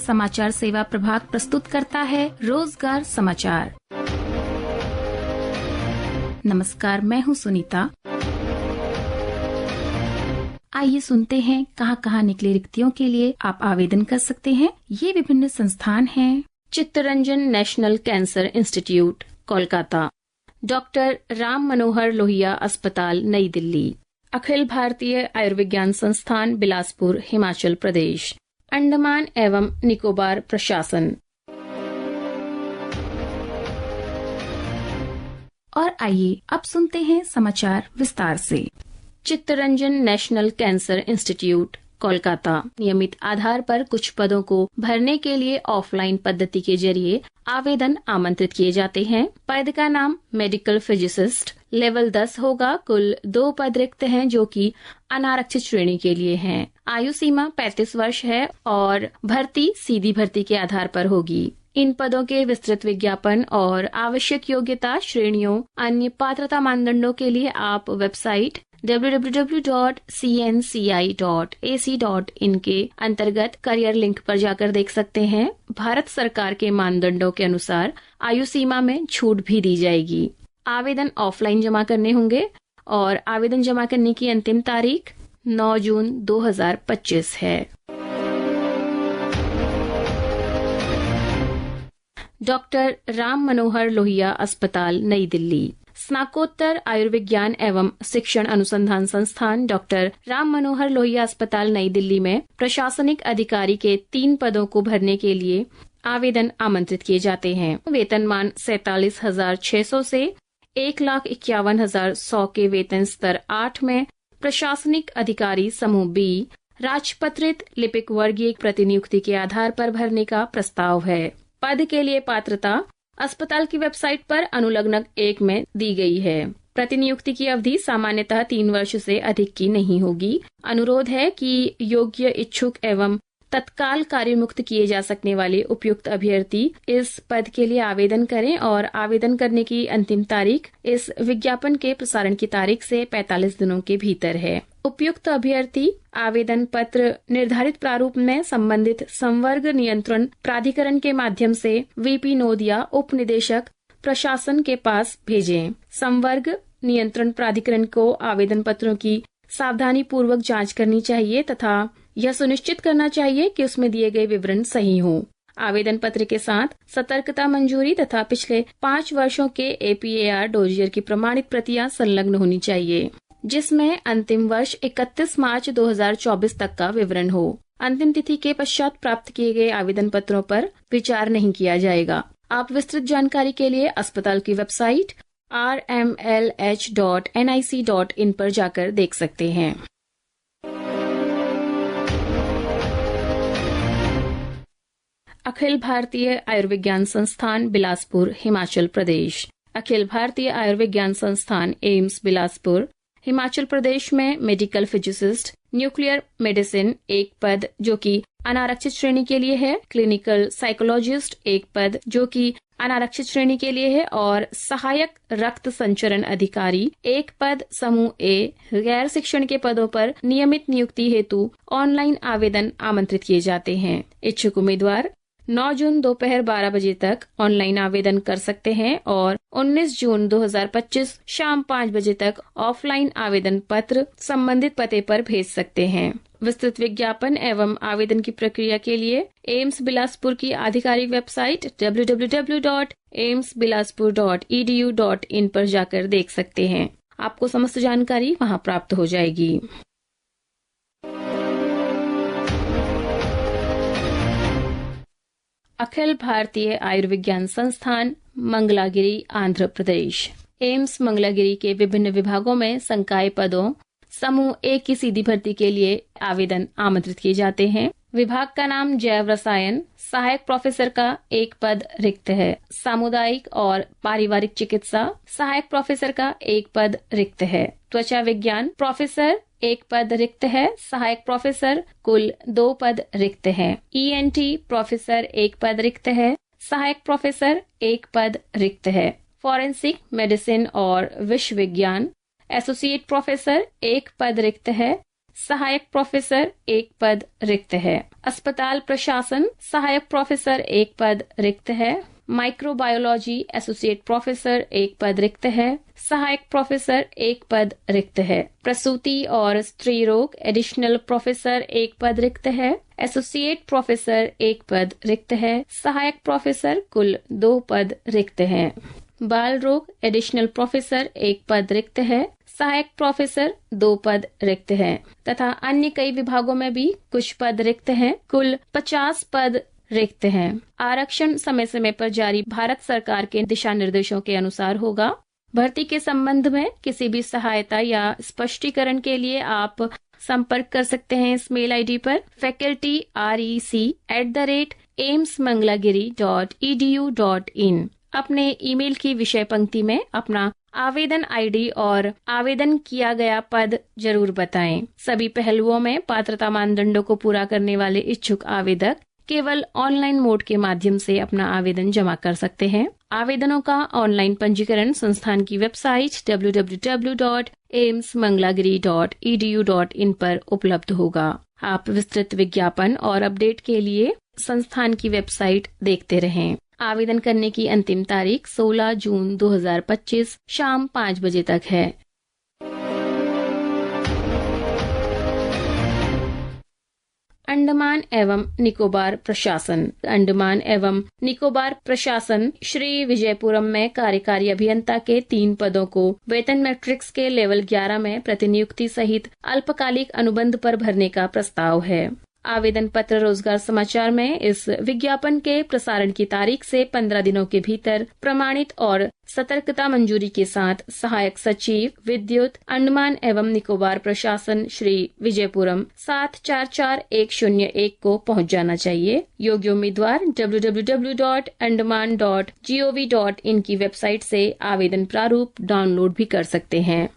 समाचार सेवा प्रभाग प्रस्तुत करता है रोजगार समाचार। नमस्कार, मैं हूँ सुनीता। आइए सुनते हैं कहाँ निकले रिक्तियों के लिए आप आवेदन कर सकते हैं। ये विभिन्न संस्थान हैं: Chittaranjan national cancer institute Kolkata, doctor Ram Manohar Lohia अस्पताल नई दिल्ली, अखिल भारतीय आयुर्विज्ञान संस्थान बिलासपुर हिमाचल प्रदेश, अंडमान एवं निकोबार प्रशासन। और आइए अब सुनते हैं समाचार विस्तार से। Chittaranjan national cancer institute Kolkata नियमित आधार पर कुछ पदों को भरने के लिए ऑफलाइन पद्धति के जरिए आवेदन आमंत्रित किए जाते हैं। पद का नाम मेडिकल फिजिसिस्ट लेवल 10 होगा। कुल 2 पद रिक्त हैं जो कि अनारक्षित श्रेणी के लिए हैं। आयु सीमा 35 वर्ष है और भर्ती सीधी भर्ती के आधार पर होगी। इन पदों के विस्तृत विज्ञापन और आवश्यक योग्यता श्रेणियों अन्य पात्रता मानदंडों के लिए आप वेबसाइट www.cnci.ac.in के अंतर्गत करियर लिंक पर जाकर देख सकते हैं। भारत सरकार के मानदंडों के अनुसार आयु सीमा में छूट भी दी जाएगी। आवेदन ऑफलाइन जमा करने होंगे और आवेदन जमा करने की अंतिम तारीख 9 जून 2025 है। डॉक्टर राम मनोहर लोहिया अस्पताल नई दिल्ली, स्नाकोत्तर आयुर्विज्ञान एवं शिक्षण अनुसंधान संस्थान डॉक्टर राम मनोहर लोहिया अस्पताल नई दिल्ली में प्रशासनिक अधिकारी के 3 पदों को भरने के लिए आवेदन आमंत्रित किए जाते हैं। वेतनमान 47,600 से 1,51,100 के वेतन स्तर 8 में प्रशासनिक अधिकारी समूह बी राजपत्रित लिपिक वर्गीय प्रतिनियुक्ति के आधार पर भरने का प्रस्ताव है। पद के लिए पात्रता अस्पताल की वेबसाइट पर अनुलग्नक 1 में दी गई है। प्रतिनियुक्ति की अवधि सामान्यतः 3 वर्ष से अधिक की नहीं होगी। अनुरोध है कि योग्य, इच्छुक एवं तत्काल कार्यमुक्त किए जा सकने वाले उपयुक्त अभ्यर्थी इस पद के लिए आवेदन करें और आवेदन करने की अंतिम तारीख इस विज्ञापन के प्रसारण की तारीख से 45 दिनों के भीतर है। उपयुक्त अभ्यर्थी आवेदन पत्र निर्धारित प्रारूप में संबंधित संवर्ग नियंत्रण प्राधिकरण के माध्यम से वीपी नोद या उप निदेशक प्रशासन के पास भेजें। संवर्ग नियंत्रण प्राधिकरण को आवेदन पत्रों की सावधानी पूर्वक जांच करनी चाहिए तथा यह सुनिश्चित करना चाहिए कि उसमें दिए गए विवरण सही हों। आवेदन पत्र के साथ सतर्कता मंजूरी तथा पिछले 5 वर्षों के APAR डोजियर की प्रमाणित प्रतियां संलग्न होनी चाहिए, जिसमें अंतिम वर्ष 31 मार्च 2024 तक का विवरण हो। अंतिम तिथि के पश्चात प्राप्त किए गए आवेदन पत्रों पर विचार नहीं किया जाएगा। आप विस्तृत जानकारी के लिए अस्पताल की वेबसाइट rmlh.nic.in पर जाकर देख सकते हैं। अखिल भारतीय आयुर्विज्ञान संस्थान बिलासपुर हिमाचल प्रदेश, अखिल भारतीय आयुर्विज्ञान संस्थान एम्स बिलासपुर हिमाचल प्रदेश में मेडिकल फिजिसिस्ट न्यूक्लियर मेडिसिन 1 पद जो कि अनारक्षित श्रेणी के लिए है, क्लिनिकल साइकोलॉजिस्ट 1 पद जो कि अनारक्षित श्रेणी के लिए है और सहायक रक्त संचरण अधिकारी 1 पद समूह ए गैर शिक्षण के पदों पर नियमित नियुक्ति हेतु ऑनलाइन आवेदन आमंत्रित किए जाते हैं। इच्छुक उम्मीदवार 9 जून दोपहर 12 बजे तक ऑनलाइन आवेदन कर सकते हैं और 19 जून 2025 शाम 5 बजे तक ऑफलाइन आवेदन पत्र संबंधित पते पर भेज सकते हैं। विस्तृत विज्ञापन एवं आवेदन की प्रक्रिया के लिए एम्स बिलासपुर की आधिकारिक वेबसाइट www.aimsbilaspur.edu.in पर जाकर देख सकते हैं। आपको समस्त जानकारी वहां प्राप्त हो जाएगी। अखिल भारतीय आयुर्विज्ञान संस्थान मंगलागिरी आंध्र प्रदेश, एम्स मंगलागिरी के विभिन्न विभागों में संकाय पदों समूह ए की सीधी भर्ती के लिए आवेदन आमंत्रित किए जाते हैं। विभाग का नाम जैव रसायन, सहायक प्रोफेसर का 1 पद रिक्त है। सामुदायिक और पारिवारिक चिकित्सा सहायक प्रोफेसर का 1 पद रिक्त है। त्वचा विज्ञान प्रोफेसर 1 पद रिक्त है। सहायक प्रोफेसर कुल 2 पद रिक्त है। ENT प्रोफेसर 1 पद रिक्त है। सहायक प्रोफेसर 1 पद रिक्त है। फॉरेंसिक मेडिसिन और विश्व विज्ञान एसोसिएट प्रोफेसर 1 पद रिक्त है। सहायक प्रोफेसर 1 पद रिक्त है। अस्पताल प्रशासन सहायक प्रोफेसर 1 पद रिक्त है। माइक्रोबायोलॉजी एसोसिएट प्रोफेसर 1 पद रिक्त है। सहायक प्रोफेसर 1 पद रिक्त है। प्रसूति और स्त्री रोग एडिशनल प्रोफेसर 1 पद रिक्त है। एसोसिएट प्रोफेसर 1 पद रिक्त है। सहायक प्रोफेसर कुल 2 पद रिक्त हैं। बाल रोग एडिशनल प्रोफेसर 1 पद रिक्त है। सहायक प्रोफेसर 2 पद रिक्त हैं तथा अन्य कई विभागों में भी कुछ पद रिक्त हैं। कुल 50 पद रिक्त हैं। आरक्षण समय समय पर जारी भारत सरकार के दिशा निर्देशों के अनुसार होगा। भर्ती के संबंध में किसी भी सहायता या स्पष्टीकरण के लिए आप संपर्क कर सकते हैं इस मेल आईडी पर faculty@aimsmangalagiri.edu.in। अपने ईमेल की विषय पंक्ति में अपना आवेदन आईडी और आवेदन किया गया पद जरूर बताएं। सभी पहलुओं में पात्रता मानदंडों को पूरा करने वाले इच्छुक आवेदक केवल ऑनलाइन मोड के माध्यम से अपना आवेदन जमा कर सकते हैं। आवेदनों का ऑनलाइन पंजीकरण संस्थान की वेबसाइट www.aimsmangalagiri.edu.in पर उपलब्ध होगा। आप विस्तृत विज्ञापन और अपडेट के लिए संस्थान की वेबसाइट देखते रहें। आवेदन करने की अंतिम तारीख 16 जून 2025 शाम 5 बजे तक है। अंडमान एवं निकोबार प्रशासन श्री विजयपुरम में कार्यकारी अभियंता के 3 पदों को वेतन मैट्रिक्स के लेवल 11 में प्रतिनियुक्ति सहित अल्पकालिक अनुबंध पर भरने का प्रस्ताव है। आवेदन पत्र रोजगार समाचार में इस विज्ञापन के प्रसारण की तारीख से 15 दिनों के भीतर प्रमाणित और सतर्कता मंजूरी के साथ सहायक सचिव विद्युत अंडमान एवं निकोबार प्रशासन श्री विजयपुरम 744101 को पहुंच जाना चाहिए। योग्य उम्मीदवार www.andaman.gov.in की वेबसाइट से आवेदन प्रारूप डाउनलोड भी कर सकते हैं।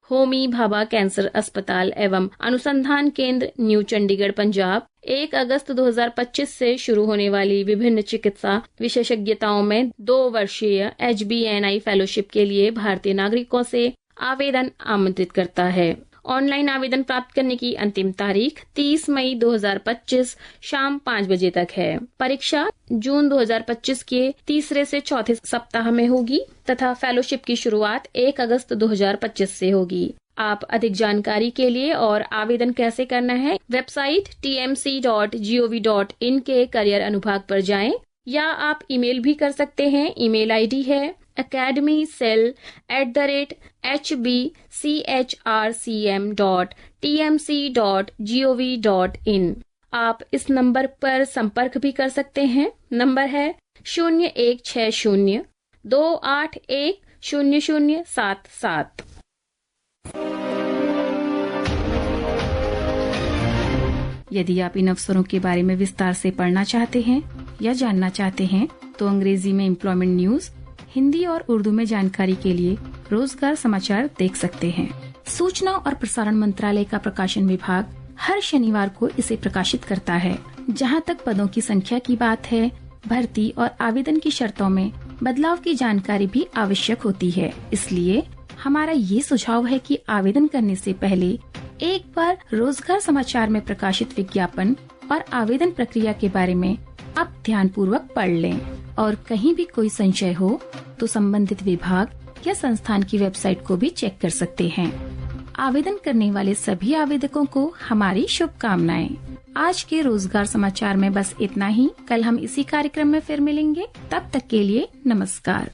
होमी भाभा कैंसर अस्पताल एवं अनुसंधान केंद्र न्यू चंडीगढ़ पंजाब 1 अगस्त 2025 से शुरू होने वाली विभिन्न चिकित्सा विशेषज्ञताओं में 2 वर्षीय HBNI फेलोशिप के लिए भारतीय नागरिकों से आवेदन आमंत्रित करता है। ऑनलाइन आवेदन प्राप्त करने की अंतिम तारीख 30 मई 2025 शाम 5 बजे तक है। परीक्षा जून 2025 के तीसरे से चौथे सप्ताह में होगी तथा फेलोशिप की शुरुआत 1 अगस्त 2025 से होगी। आप अधिक जानकारी के लिए और आवेदन कैसे करना है वेबसाइट tmc.gov.in के करियर अनुभाग पर जाएं या आप ईमेल भी कर सकते हैं। ईमेल आईडी है academycell@hbchrcm.tmc.gov.in। आप इस नंबर पर संपर्क भी कर सकते हैं। नंबर है 016028100077। यदि आप इन अवसरों के बारे में विस्तार से पढ़ना चाहते हैं या जानना चाहते हैं तो अंग्रेजी में एम्प्लॉयमेंट न्यूज, हिंदी और उर्दू में जानकारी के लिए रोजगार समाचार देख सकते हैं। सूचना और प्रसारण मंत्रालय का प्रकाशन विभाग हर शनिवार को इसे प्रकाशित करता है। जहां तक पदों की संख्या की बात है, भर्ती और आवेदन की शर्तों में बदलाव की जानकारी भी आवश्यक होती है। इसलिए हमारा ये सुझाव है कि आवेदन करने से पहले एक बार रोजगार समाचार में प्रकाशित विज्ञापन और आवेदन प्रक्रिया के बारे में आप ध्यानपूर्वक पढ़ लें और कहीं भी कोई संशय हो तो संबंधित विभाग या संस्थान की वेबसाइट को भी चेक कर सकते हैं। आवेदन करने वाले सभी आवेदकों को हमारी शुभकामनाएं। आज के रोजगार समाचार में बस इतना ही। कल हम इसी कार्यक्रम में फिर मिलेंगे। तब तक के लिए नमस्कार।